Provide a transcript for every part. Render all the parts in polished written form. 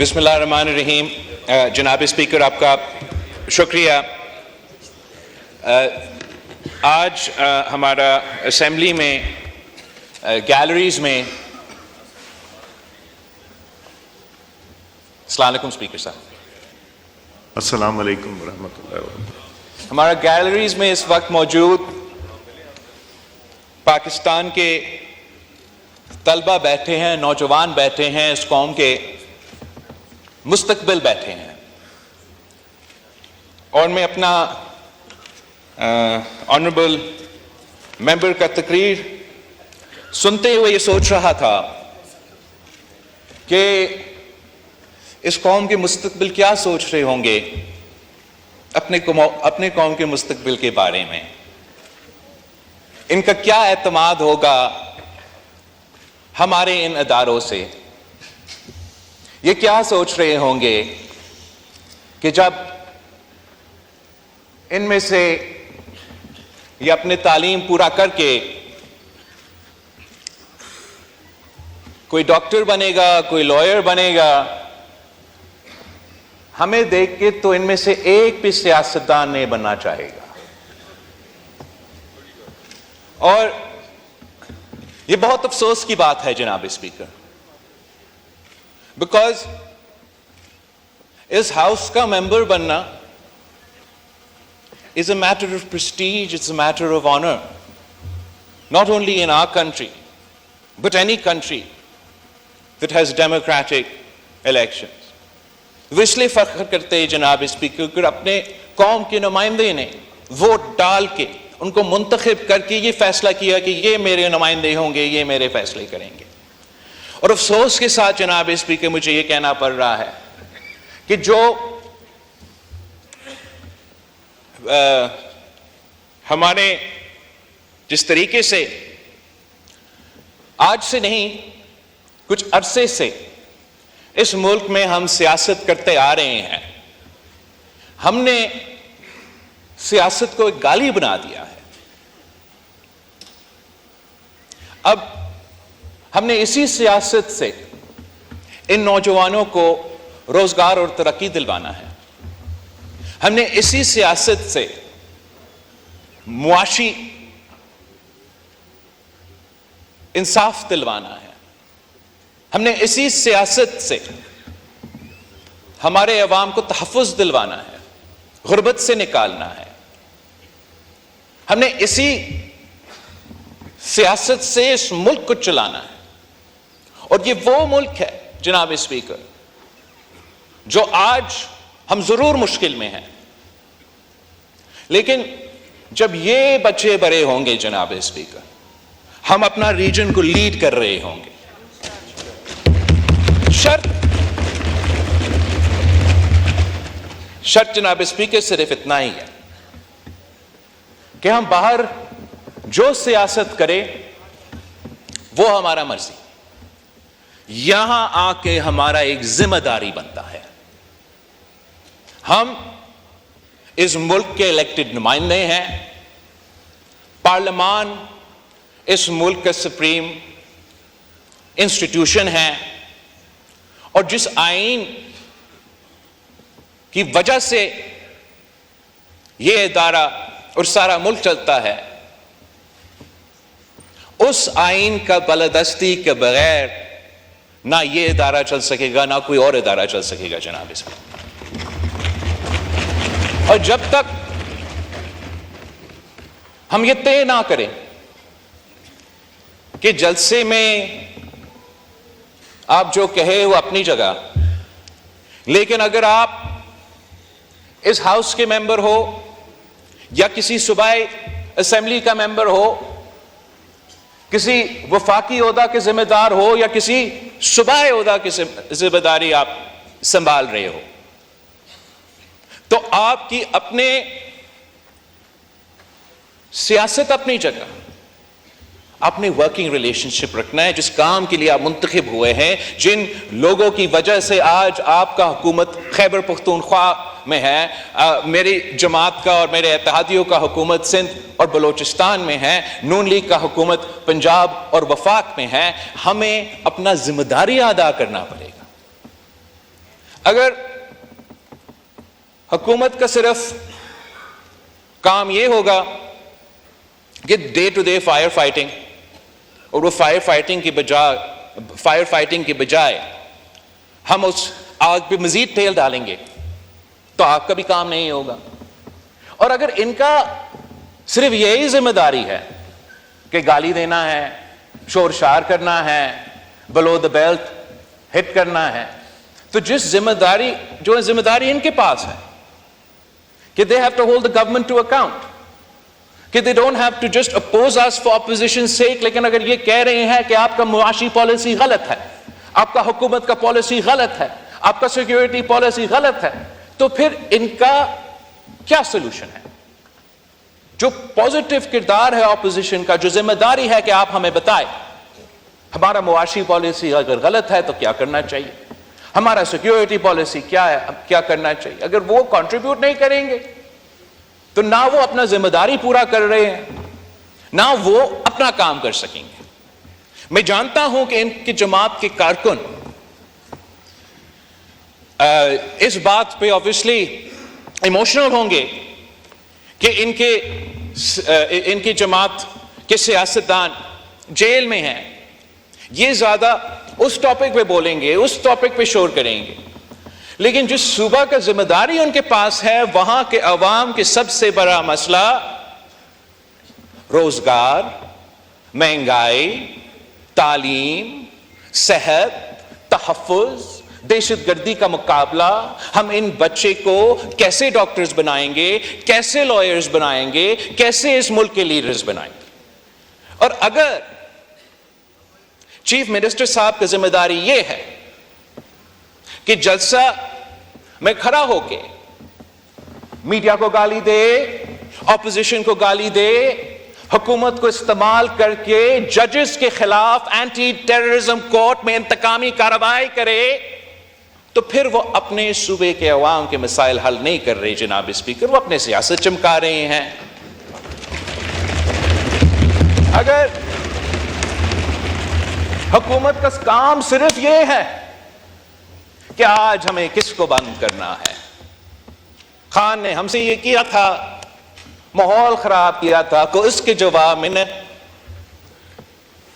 بسم اللہ الرحمن الرحیم. جناب اسپیکر آپ کا شکریہ. آج ہمارا اسمبلی میں گیلریز میں السلام علیکم اسپیکر صاحب. السلام علیکم ورحمۃ اللہ وبرکاتہ. ہمارا گیلریز میں اس وقت موجود پاکستان کے طلبہ بیٹھے ہیں، نوجوان بیٹھے ہیں، اس قوم کے مستقبل بیٹھے ہیں، اور میں اپنا آنریبل ممبر کا تقریر سنتے ہوئے یہ سوچ رہا تھا کہ اس قوم کے مستقبل کیا سوچ رہے ہوں گے اپنے قوم کے مستقبل کے بارے میں. ان کا کیا اعتماد ہوگا ہمارے ان اداروں سے. یہ کیا سوچ رہے ہوں گے کہ جب ان میں سے یہ اپنے تعلیم پورا کر کے کوئی ڈاکٹر بنے گا، کوئی لائر بنے گا، ہمیں دیکھ کے تو ان میں سے ایک بھی سیاستدان نہیں بننا چاہے گا. اور یہ بہت افسوس کی بات ہے جناب اسپیکر، بیکاز اس ہاؤس کا ممبر بننا is a matter of prestige, it's a matter of honor, not only in our country, but any country that has democratic elections. وہ اس لیے فخر کرتے ہیں جناب اسپیکر کہ اپنے قوم کے نمائندے نے ووٹ ڈال کے ان کو منتخب کر کے یہ فیصلہ کیا کہ یہ میرے نمائندے ہوں گے، یہ میرے فیصلے کریں گے. اور افسوس کے ساتھ جناب اسپیکر مجھے یہ کہنا پڑ رہا ہے کہ جو ہمارے جس طریقے سے آج سے نہیں کچھ عرصے سے اس ملک میں ہم سیاست کرتے آ رہے ہیں، ہم نے سیاست کو ایک گالی بنا دیا ہے. اب ہم نے اسی سیاست سے ان نوجوانوں کو روزگار اور ترقی دلوانا ہے. ہم نے اسی سیاست سے معاشی انصاف دلوانا ہے. ہم نے اسی سیاست سے ہمارے عوام کو تحفظ دلوانا ہے، غربت سے نکالنا ہے. ہم نے اسی سیاست سے اس ملک کو چلانا ہے. اور یہ وہ ملک ہے جناب اسپیکر جو آج ہم ضرور مشکل میں ہیں، لیکن جب یہ بچے بڑے ہوں گے جناب اسپیکر، ہم اپنا ریجن کو لیڈ کر رہے ہوں گے. شرط جناب اسپیکر صرف اتنا ہی ہے کہ ہم باہر جو سیاست کرے وہ ہمارا مرضی، یہاں آ کے ہمارا ایک ذمہ داری بنتا ہے. ہم اس ملک کے الیکٹڈ نمائندے ہیں، پارلیمان اس ملک کا سپریم انسٹیٹیوشن ہے، اور جس آئین کی وجہ سے یہ ادارہ اور سارا ملک چلتا ہے، اس آئین کا بالادستی کے بغیر نہ یہ ادارہ چل سکے گا، نہ کوئی اور ادارہ چل سکے گا جناب اس میں. اور جب تک ہم یہ طے نہ کریں کہ جلسے میں آپ جو کہے وہ اپنی جگہ، لیکن اگر آپ اس ہاؤس کے ممبر ہو یا کسی صوبائی اسمبلی کا ممبر ہو، کسی وفاقی عہدہ کے ذمہ دار ہو یا کسی صوبائی عہدہ کی ذمہ داری آپ سنبھال رہے ہو، تو آپ کی اپنے سیاست اپنی جگہ، اپنے ورکنگ ریلیشن شپ رکھنا ہے. جس کام کے لیے آپ منتخب ہوئے ہیں، جن لوگوں کی وجہ سے آج آپ کا حکومت خیبر پختونخوا میں ہے، میری جماعت کا اور میرے اتحادیوں کا حکومت سندھ اور بلوچستان میں ہے، نون لیگ کا حکومت پنجاب اور وفاق میں ہے، ہمیں اپنا ذمہ داری ادا کرنا پڑے گا. اگر حکومت کا صرف کام یہ ہوگا کہ day to day fire fighting, اور وہ فائر فائٹنگ کے بجائے ہم اس آگ پہ مزید تیل ڈالیں گے تو آگ کا بھی کام نہیں ہوگا. اور اگر ان کا صرف یہی ذمہ داری ہے کہ گالی دینا ہے، شور شار کرنا ہے، بلو دا بیلٹ ہٹ کرنا ہے، تو جو ذمہ داری ان کے پاس ہے کہ they have to hold the government to account، کہ they don't have to just oppose us for opposition's sake. لیکن اگر یہ کہہ رہے ہیں کہ آپ کا معاشی پالیسی غلط ہے، آپ کا حکومت کا پالیسی غلط ہے، آپ کا سیکیورٹی پالیسی غلط ہے، تو پھر ان کا کیا سلوشن ہے؟ جو پازیٹیو کردار ہے اپوزیشن کا، جو ذمہ داری ہے کہ آپ ہمیں بتائیں ہمارا معاشی پالیسی اگر غلط ہے تو کیا کرنا چاہیے، ہمارا سیکیورٹی پالیسی کیا ہے، کیا کرنا چاہیے. اگر وہ کنٹریبیوٹ نہیں کریں گے تو نہ وہ اپنا ذمہ داری پورا کر رہے ہیں، نہ وہ اپنا کام کر سکیں گے. میں جانتا ہوں کہ ان کی جماعت کے کارکن اس بات پہ obviously ایموشنل ہوں گے کہ ان کی جماعت کے سیاستدان جیل میں ہیں. یہ زیادہ اس ٹاپک پہ بولیں گے، اس ٹاپک پہ شور کریں گے، لیکن جس صوبہ کا ذمہ داری ان کے پاس ہے وہاں کے عوام کے سب سے بڑا مسئلہ روزگار، مہنگائی، تعلیم، صحت، تحفظ، دہشت گردی کا مقابلہ. ہم ان بچے کو کیسے ڈاکٹرز بنائیں گے، کیسے لائرز بنائیں گے، کیسے اس ملک کے لیڈرز بنائیں گے. اور اگر چیف منسٹر صاحب کی ذمہ داری یہ ہے کہ جلسہ میں کھڑا ہو کے میڈیا کو گالی دے، اپوزیشن کو گالی دے، حکومت کو استعمال کر کے ججز کے خلاف اینٹی ٹیررزم کورٹ میں انتقامی کارروائی کرے، تو پھر وہ اپنے صوبے کے عوام کے مسائل حل نہیں کر رہے جناب اسپیکر، وہ اپنے سیاست چمکا رہے ہیں. اگر حکومت کا کام صرف یہ ہے کہ آج ہمیں کس کو بند کرنا ہے، خان نے ہم سے یہ کیا تھا، ماحول خراب کیا تھا، کو اس کے جواب میں نے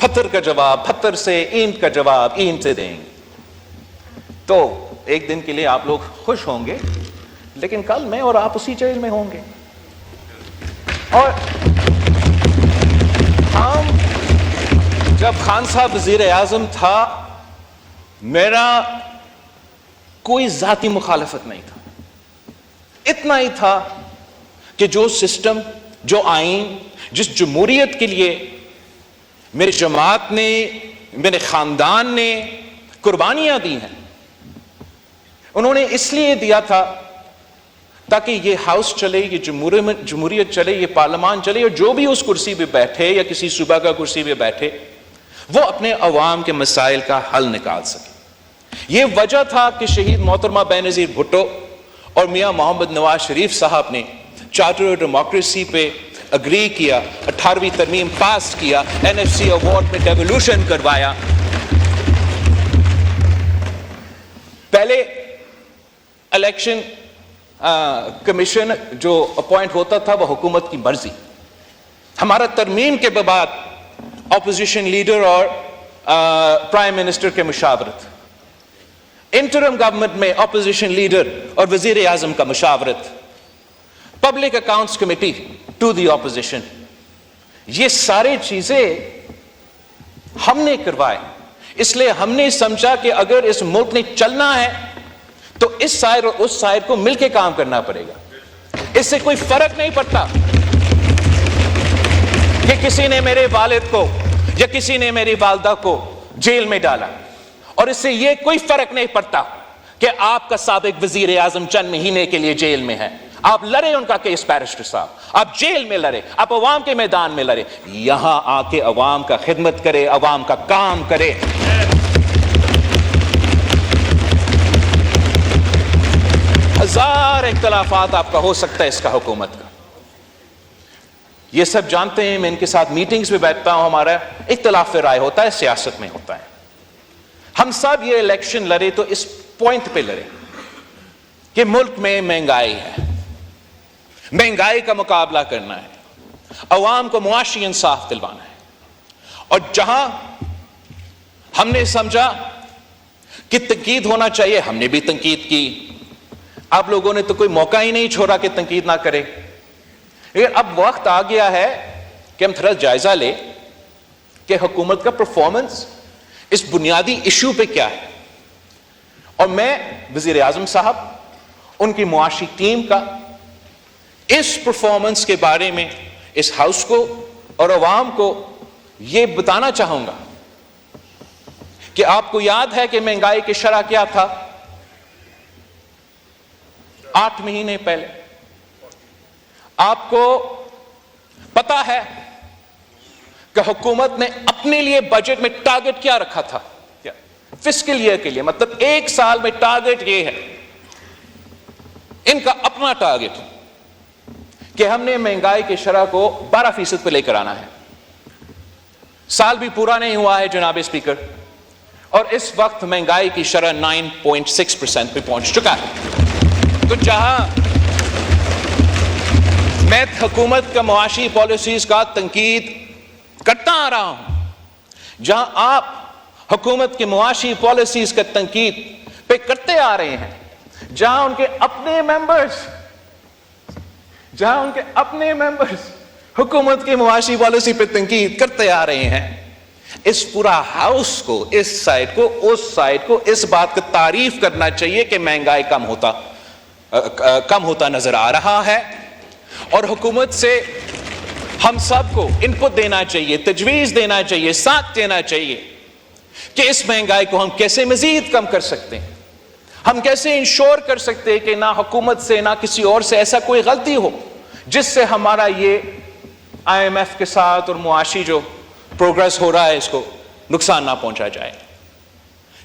پتھر کا جواب پتھر سے، اینٹ کا جواب اینٹ سے دیں گے. تو ایک دن کے لیے آپ لوگ خوش ہوں گے، لیکن کل میں اور آپ اسی جیل میں ہوں گے. اور ہم جب خان صاحب وزیر اعظم تھا، میرا کوئی ذاتی مخالفت نہیں تھا. اتنا ہی تھا کہ جو سسٹم، جو آئین، جس جمہوریت کے لیے میری جماعت نے، میرے خاندان نے قربانیاں دی ہیں، انہوں نے اس لیے دیا تھا تاکہ یہ ہاؤس چلے، یہ جمہوریت چلے، یہ پارلیمان چلے، اور جو بھی اس کرسی پہ بیٹھے یا کسی صوبہ کا کرسی پہ بیٹھے وہ اپنے عوام کے مسائل کا حل نکال سکے. یہ وجہ تھا کہ شہید محترمہ بینظیر بھٹو اور میاں محمد نواز شریف صاحب نے چارٹر آف ڈیموکریسی پہ اگری کیا، 18ویں ترمیم پاس کیا، NFC ایوارڈ میں ڈیولیوشن کروایا. پہلے الیکشن کمیشن جو اپوائنٹ ہوتا تھا وہ حکومت کی مرضی. ہمارا ترمیم کے بعد اپوزیشن لیڈر اور پرائم منسٹر کے مشاورت، انٹرم گورنمنٹ میں اپوزیشن لیڈر اور وزیر اعظم کا مشاورت، public accounts committee to the opposition, یہ ساری چیزیں ہم نے کروائے. اس لیے ہم نے سمجھا کہ اگر اس ملک نے چلنا ہے تو اس سائر اور اس سائر کو مل کے کام کرنا پڑے گا. اس سے کوئی فرق نہیں پڑتا کہ کسی نے میرے والد کو یا کسی نے میری والدہ کو جیل میں ڈالا، اور اس سے یہ کوئی فرق نہیں پڑتا کہ آپ کا سابق وزیر اعظم چند مہینے کے لیے جیل میں ہے. آپ لڑے ان کا کیس بیرسٹر صاحب، آپ جیل میں لڑے، آپ عوام کے میدان میں لڑے، یہاں آ کے عوام کا خدمت کرے، عوام کا کام کرے. ہزار اختلافات آپ کا ہو سکتا ہے اس کا حکومت کا، یہ سب جانتے ہیں. میں ان کے ساتھ میٹنگز میں بیٹھتا ہوں، ہمارا اختلاف رائے ہوتا ہے، سیاست میں ہوتا ہے. ہم سب یہ الیکشن لڑے تو اس پوائنٹ پہ لڑے کہ ملک میں مہنگائی ہے، مہنگائی کا مقابلہ کرنا ہے، عوام کو معاشی انصاف دلوانا ہے، اور جہاں ہم نے سمجھا کہ تنقید ہونا چاہیے ہم نے بھی تنقید کی. آپ لوگوں نے تو کوئی موقع ہی نہیں چھوڑا کہ تنقید نہ کرے. لیکن اب وقت آ گیا ہے کہ ہم تھوڑا جائزہ لیں کہ حکومت کا پرفارمنس اس بنیادی ایشو پہ کیا ہے. اور میں وزیر اعظم صاحب، ان کی معاشی ٹیم کا اس پرفارمنس کے بارے میں اس ہاؤس کو اور عوام کو یہ بتانا چاہوں گا کہ آپ کو یاد ہے کہ مہنگائی کی شرح کیا تھا 8 مہینے پہلے. آپ کو پتا ہے کہ حکومت نے اپنے لیے بجٹ میں ٹارگٹ کیا رکھا تھا فسکل ایئر کے لیے، مطلب ایک سال میں ٹارگٹ یہ ہے، ان کا اپنا ٹارگٹ کہ ہم نے مہنگائی کی شرح کو 12% پہ لے کر آنا ہے. سال بھی پورا نہیں ہوا ہے جناب اسپیکر، اور اس وقت مہنگائی کی شرح 9.6% پہ پہنچ چکا ہے. تو جہاں میں حکومت کا معاشی پالیسیز کا تنقید کرتا آ رہا ہوں، جہاں آپ حکومت کی معاشی پالیسیز کا تنقید پہ کرتے آ رہے ہیں، جہاں ان کے اپنے ممبرز حکومت کی معاشی پالیسی پہ تنقید کرتے آ رہے ہیں، اس پورا ہاؤس کو، اس سائڈ کو، اس سائڈ کو اس بات کی تعریف کرنا چاہیے کہ مہنگائی کم ہوتا نظر آ رہا ہے. اور حکومت سے ہم سب کو ان پٹ دینا چاہیے، تجویز دینا چاہیے، ساتھ دینا چاہیے کہ اس مہنگائی کو ہم کیسے مزید کم کر سکتے ہیں، ہم کیسے انشور کر سکتے ہیں کہ نہ حکومت سے نہ کسی اور سے ایسا کوئی غلطی ہو جس سے ہمارا یہ IMF کے ساتھ اور معاشی جو پروگرس ہو رہا ہے اس کو نقصان نہ پہنچا جائے.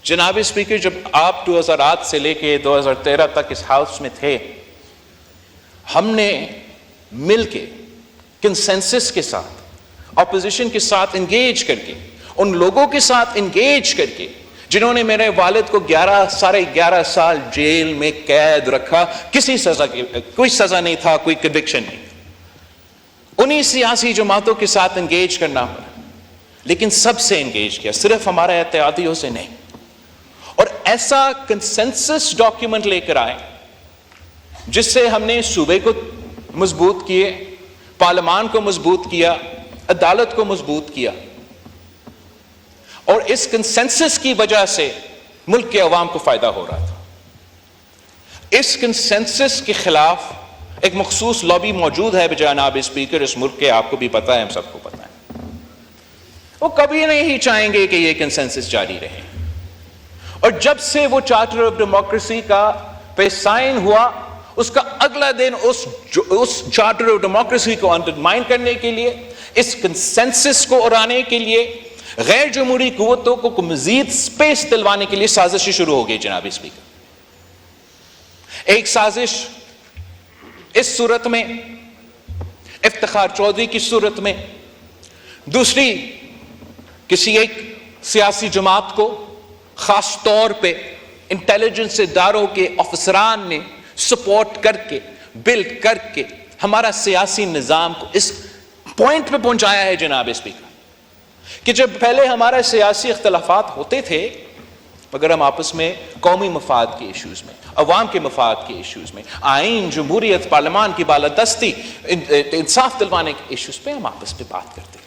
جناب اسپیکر، جب آپ 2008 سے لے کے 2013 تک اس ہاؤس میں تھے، ہم نے مل کے کنسنسس کے ساتھ، اپوزیشن کے ساتھ انگیج کر کے، ان لوگوں کے ساتھ انگیج کر کے جنہوں نے میرے والد کو 11 سال جیل میں قید رکھا، کوئی سزا نہیں تھا، کوئی کنوکشن نہیں، انہی سیاسی جماعتوں کے ساتھ انگیج کرنا پڑا. لیکن سب سے انگیج کیا، صرف ہمارے اتحادیوں سے نہیں. اور ایسا کنسنسس ڈاکیومنٹ لے کر آئے جس سے ہم نے صوبے کو مضبوط کیے، پارلیمان کو مضبوط کیا، عدالت کو مضبوط کیا. اور اس کنسنسس کی وجہ سے ملک کے عوام کو فائدہ ہو رہا تھا. اس کنسنسس کے خلاف ایک مخصوص لابی موجود ہے جناب اسپیکر، اس ملک کے، آپ کو بھی پتا ہے، ہم سب کو پتا ہے. وہ کبھی نہیں چاہیں گے کہ یہ کنسنسس جاری رہے. اور جب سے وہ چارٹر آف ڈیموکریسی کا پہ سائن ہوا، اس کا اگلا دن اس چارٹر آف ڈیموکریسی کو انڈرمائن کرنے کے لیے، اس کنسنسس کو اڑانے کے لیے، غیر جمہوری قوتوں کو مزید سپیس دلوانے کے لیے سازشیں شروع ہو گئی جناب اسپیکر. ایک سازش اس صورت میں افتخار چودھری کی صورت میں، دوسری کسی ایک سیاسی جماعت کو خاص طور پہ انٹیلیجنس اداروں کے افسران نے سپورٹ کر کے، بلڈ کر کے ہمارا سیاسی نظام کو اس پوائنٹ پہ پہنچایا ہے جناب اسپیکر کہ جب پہلے ہمارے سیاسی اختلافات ہوتے تھے مگر ہم آپس میں قومی مفاد کے ایشوز میں، عوام کے مفاد کے ایشوز میں، آئین، جمہوریت، پارلیمان کی بالادستی، انصاف دلوانے کے ایشوز پہ ہم آپس میں بات کرتے تھے.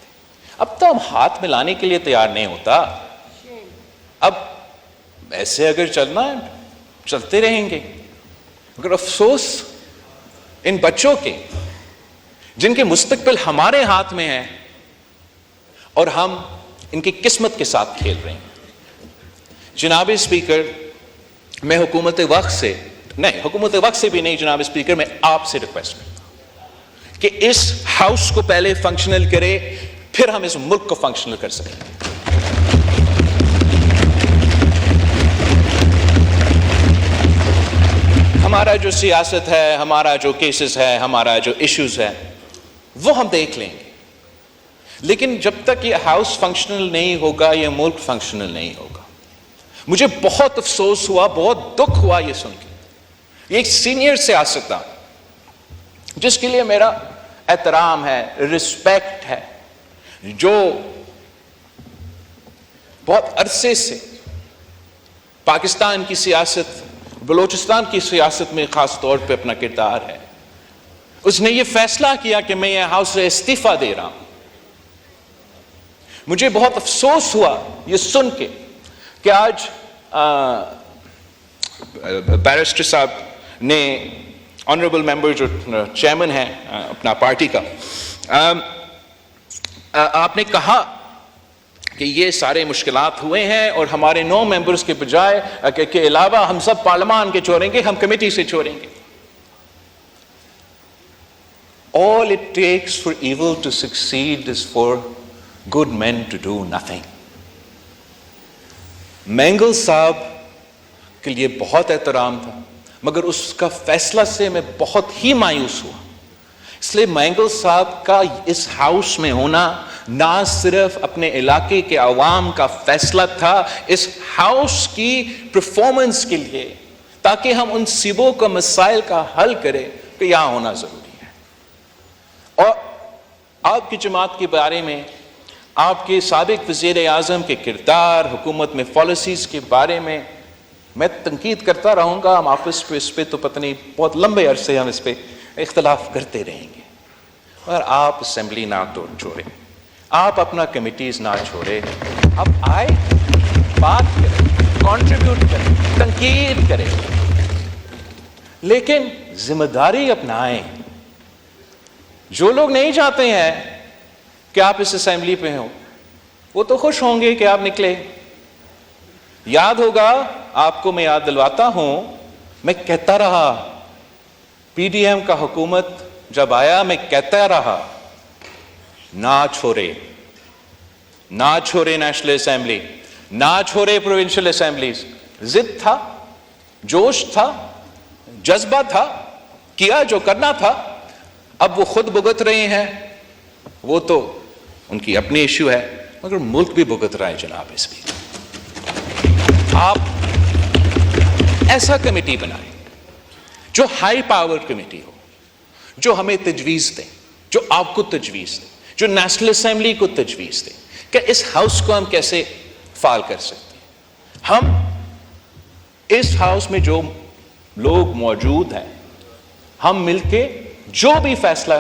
اب تو ہم ہاتھ ملانے کے لیے تیار نہیں ہوتا. اب ایسے اگر چلنا ہے چلتے رہیں گے. مگر افسوس ان بچوں کے جن کے مستقبل ہمارے ہاتھ میں ہے اور ہم ان کی قسمت کے ساتھ کھیل رہے ہیں. جناب اسپیکر، میں حکومت وقت سے بھی نہیں جناب اسپیکر، میں آپ سے ریکویسٹ کرتا ہوں کہ اس ہاؤس کو پہلے فنکشنل کرے، پھر ہم اس ملک کو فنکشنل کر سکیں. ہمارا جو سیاست ہے، ہمارا جو کیسز ہے، ہمارا جو ایشوز ہے وہ ہم دیکھ لیں گے، لیکن جب تک یہ ہاؤس فنکشنل نہیں ہوگا، یہ ملک فنکشنل نہیں ہوگا. مجھے بہت افسوس ہوا، بہت دکھ ہوا یہ سن کے یہ ایک سینئر سیاستدان جس کے لیے میرا احترام ہے، رسپیکٹ ہے، جو بہت عرصے سے پاکستان کی سیاست، بلوچستان کی سیاست میں خاص طور پہ اپنا کردار ہے، اس نے یہ فیصلہ کیا کہ میں یہ ہاؤس سے استعفیٰ دے رہا ہوں. مجھے بہت افسوس ہوا یہ سن کے کہ آج بیرسٹر صاحب نے، آنریبل ممبر جو چیئرمین ہیں اپنا پارٹی کا، آپ نے کہا کہ یہ سارے مشکلات ہوئے ہیں اور ہمارے 9 ممبرز کے بجائے کے علاوہ ہم سب پارلیمان کے چھوڑیں گے، ہم کمیٹی سے چھوڑیں گے. All it takes for evil to succeed is for good men to do nothing. Mengal صاحب کے لیے بہت احترام تھا، مگر اس کا فیصلہ سے میں بہت ہی مایوس ہوا. اس لیے مینگل صاحب کا اس ہاؤس میں ہونا نہ صرف اپنے علاقے کے عوام کا فیصلہ تھا، اس ہاؤس کی پرفارمنس کے لیے، تاکہ ہم ان صوبوں کا مسائل کا حل کریں، کہ یہاں ہونا ضروری ہے. اور آپ کی جماعت کے بارے میں، آپ کے سابق وزیر اعظم کے کردار، حکومت میں پالیسیز کے بارے میں میں تنقید کرتا رہوں گا. ہم آپس پہ اس پہ تو پتہ نہیں بہت لمبے عرصے ہم اس پہ اختلاف کرتے رہیں گے، مگر آپ اسمبلی نہ چھوڑیں، آپ اپنا کمیٹیز نہ چھوڑیں، آپ آئے، بات کریں، کنٹریبیوٹ کریں، تنقید کریں، لیکن ذمہ داری اپنائیں. جو لوگ نہیں چاہتے ہیں کہ آپ اس اسمبلی پہ ہوں، وہ تو خوش ہوں گے کہ آپ نکلے. یاد ہوگا آپ کو، میں یاد دلواتا ہوں، میں کہتا رہا، پی ڈی ایم کا حکومت جب آیا میں کہتا رہا، نہ چھوڑے نیشنل اسمبلی، نہ چھوڑے پروونشل اسمبلیز. ضد تھا، جوش تھا، جذبہ تھا، کیا جو کرنا تھا. اب وہ خود بھگت رہے ہیں، وہ تو ان کی اپنی ایشو ہے، مگر ملک بھی بھگت رہا ہے. جناب اس بھی آپ ایسا کمیٹی بنائیں جو ہائی پاور کمیٹی ہو، جو ہمیں تجویز دے، جو آپ کو تجویز دے، جو نیشنل اسمبلی کو تجویز دے کہ اس ہاؤس کو ہم کیسے فعال کر سکتے ہیں. ہم اس ہاؤس میں جو لوگ موجود ہیں، ہم مل کے جو بھی فیصلہ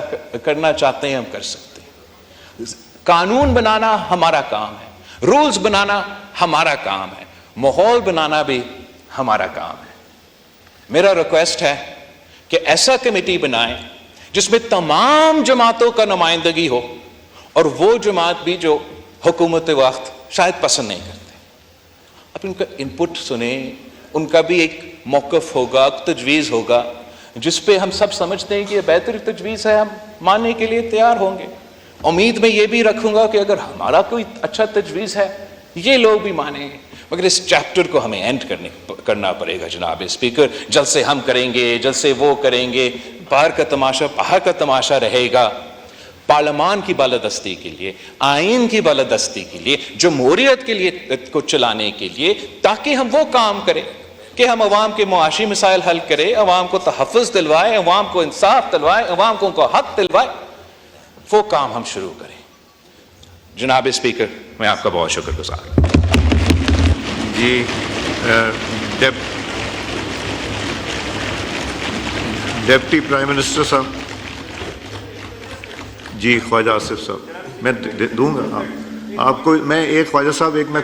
کرنا چاہتے ہیں ہم کر سکتے ہیں. قانون بنانا ہمارا کام ہے، رولز بنانا ہمارا کام ہے، ماحول بنانا بھی ہمارا کام ہے. میرا ریکویسٹ ہے کہ ایسا کمیٹی بنائیں جس میں تمام جماعتوں کا نمائندگی ہو، اور وہ جماعت بھی جو حکومت وقت شاید پسند نہیں کرتے، اب ان کا انپٹ سنیں، ان کا بھی ایک موقف ہوگا، تجویز ہوگا جس پہ ہم سب سمجھتے ہیں کہ یہ بہتر تجویز ہے، ہم ماننے کے لیے تیار ہوں گے. امید میں یہ بھی رکھوں گا کہ اگر ہمارا کوئی اچھا تجویز ہے یہ لوگ بھی مانیں گے. مگر اس چیپٹر کو ہمیں اینڈ کرنا پڑے گا. جناب اسپیکر، جلسے ہم کریں گے، جلسے وہ کریں گے، باہر کا تماشا رہے گا. پارلیمان کی بالادستی کے لیے، آئین کی بالادستی کے لیے، جمہوریت کے لیے کو چلانے کے لیے، تاکہ ہم وہ کام کریں کہ ہم عوام کے معاشی مسائل حل کریں، عوام کو تحفظ دلوائیں، عوام کو انصاف دلوائیں، عوام کو ان کو حق دلوائیں، وہ کام ہم شروع کریں. جناب اسپیکر، میں آپ کا بہت شکر گزار ہوں. جی ڈپٹی پرائم منسٹر صاحب. جی خواجہ آصف صاحب، میں دوں گا آپ کو. میں ایک خواجہ صاحب، ایک میں